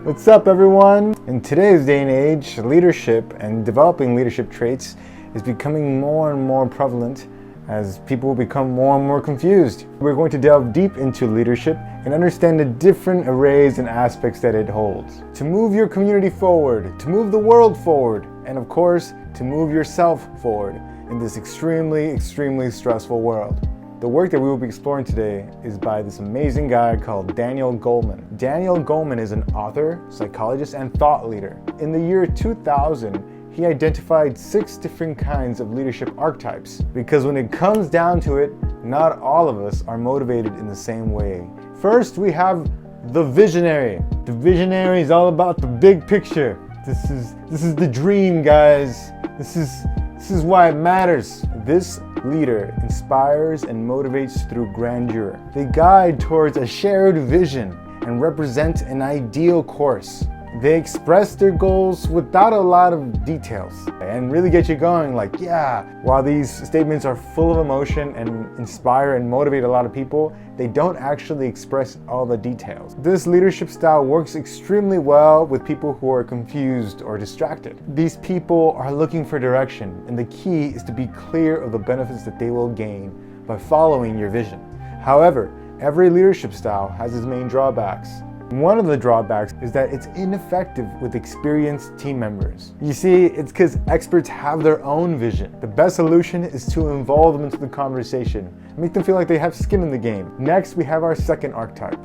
What's up, everyone? In today's day and age, leadership and developing leadership traits is becoming more and more prevalent as people become more and more confused. We're going to delve deep into leadership and understand the different arrays and aspects that it holds. To move your community forward, to move the world forward, and of course, to move yourself forward in this extremely stressful world. The work that we will be exploring today is by this amazing guy called Daniel Goleman. Daniel Goleman is an author, psychologist, and thought leader. In the year 2000, he identified 6 different kinds of leadership archetypes. Because when it comes down to it, not all of us are motivated in the same way. First, we have the visionary. The visionary is all about the big picture. This is the dream, guys. This is why it matters. This leader inspires and motivates through grandeur. They guide towards a shared vision and represent an ideal course. They express their goals without a lot of details and really get you going like, yeah. While these statements are full of emotion and inspire and motivate a lot of people, they don't actually express all the details. This leadership style works extremely well with people who are confused or distracted. These people are looking for direction, and the key is to be clear of the benefits that they will gain by following your vision. However, every leadership style has its main drawbacks. One of the drawbacks is that it's ineffective with experienced team members. You see, it's because experts have their own vision. The best solution is to involve them into the conversation, make them feel like they have skin in the game. Next, we have our second archetype.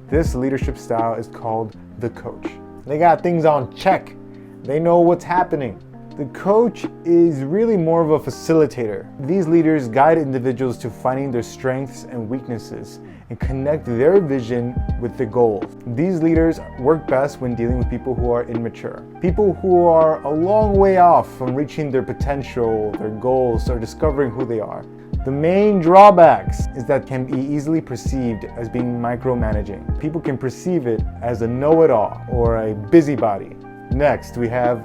This leadership style is called the coach. They got things on check. They know what's happening. The coach is really more of a facilitator. These leaders guide individuals to finding their strengths and weaknesses and connect their vision with the goals. These leaders work best when dealing with people who are immature, people who are a long way off from reaching their potential, their goals, or discovering who they are. The main drawbacks is that can be easily perceived as being micromanaging. People can perceive it as a know-it-all or a busybody. Next, we have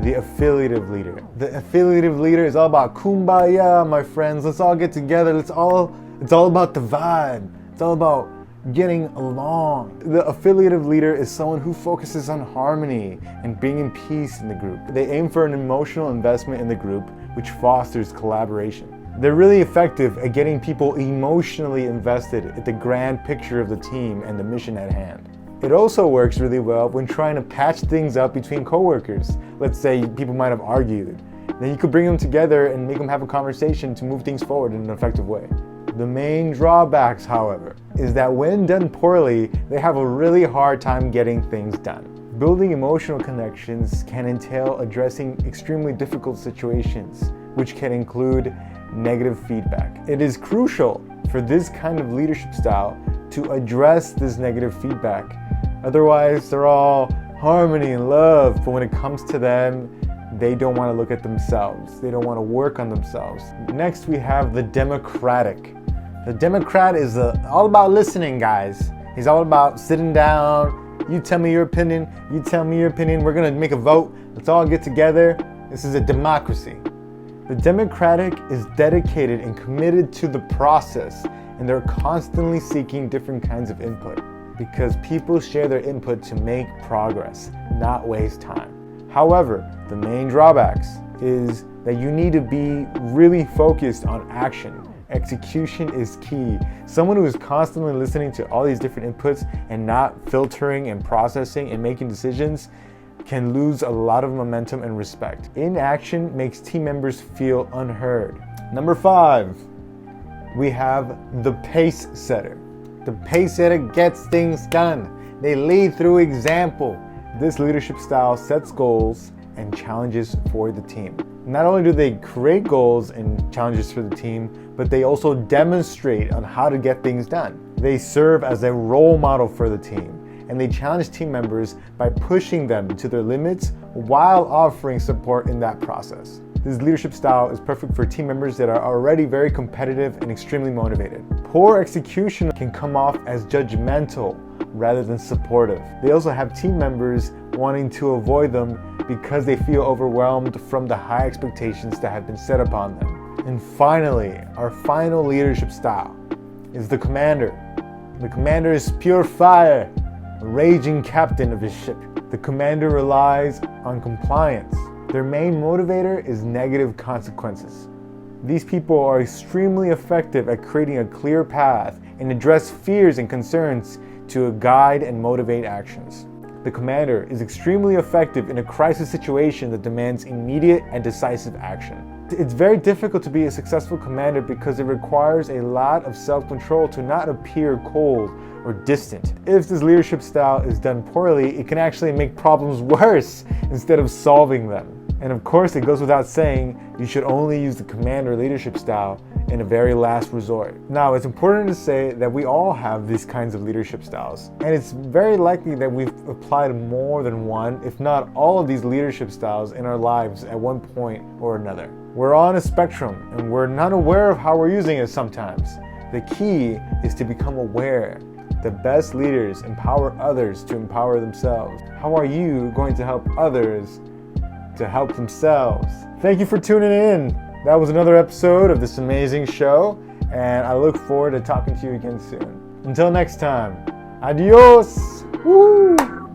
the affiliative leader. The affiliative leader is all about kumbaya, my friends. Let's all get together. It's all about the vibe. It's all about getting along. The affiliative leader is someone who focuses on harmony and bringing peace in the group. They aim for an emotional investment in the group, which fosters collaboration. They're really effective at getting people emotionally invested in the grand picture of the team and the mission at hand. It also works really well when trying to patch things up between coworkers. Let's say people might have argued. Then you could bring them together and make them have a conversation to move things forward in an effective way. The main drawbacks, however, is that when done poorly, they have a really hard time getting things done. Building emotional connections can entail addressing extremely difficult situations, which can include negative feedback. It is crucial for this kind of leadership style to address this negative feedback. Otherwise, they're all harmony and love, but when it comes to them, they don't want to look at themselves. They don't want to work on themselves. Next, we have the democratic. The Democrat is all about listening, guys. He's all about sitting down. You tell me your opinion. You tell me your opinion. We're going to make a vote. Let's all get together. This is a democracy. The Democratic is dedicated and committed to the process, and they're constantly seeking different kinds of input because people share their input to make progress, not waste time. However, the main drawbacks is that you need to be really focused on action. Execution is key. Someone who is constantly listening to all these different inputs and not filtering and processing and making decisions can lose a lot of momentum and respect. Inaction makes team members feel unheard. Number 5, we have the pace setter. The pace setter gets things done. They lead through example. This leadership style sets goals and challenges for the team. Not only do they create goals and challenges for the team, but they also demonstrate on how to get things done. They serve as a role model for the team, and they challenge team members by pushing them to their limits while offering support in that process. This leadership style is perfect for team members that are already very competitive and extremely motivated. Poor execution can come off as judgmental rather than supportive. They also have team members wanting to avoid them because they feel overwhelmed from the high expectations that have been set upon them. And finally, our final leadership style is the commander. The commander is pure fire, a raging captain of his ship. The commander relies on compliance. Their main motivator is negative consequences. These people are extremely effective at creating a clear path and address fears and concerns to guide and motivate actions. The commander is extremely effective in a crisis situation that demands immediate and decisive action. It's very difficult to be a successful commander because it requires a lot of self-control to not appear cold or distant. If this leadership style is done poorly, it can actually make problems worse instead of solving them. And of course, it goes without saying, you should only use the commander leadership style in a very last resort. Now, it's important to say that we all have these kinds of leadership styles. And it's very likely that we've applied more than one, if not all of these leadership styles in our lives at one point or another. We're on a spectrum and we're not aware of how we're using it sometimes. The key is to become aware. The best leaders empower others to empower themselves. How are you going to help others to help themselves? Thank you for tuning in. That was another episode of this amazing show, and I look forward to talking to you again soon. Until next time, adios! Woo!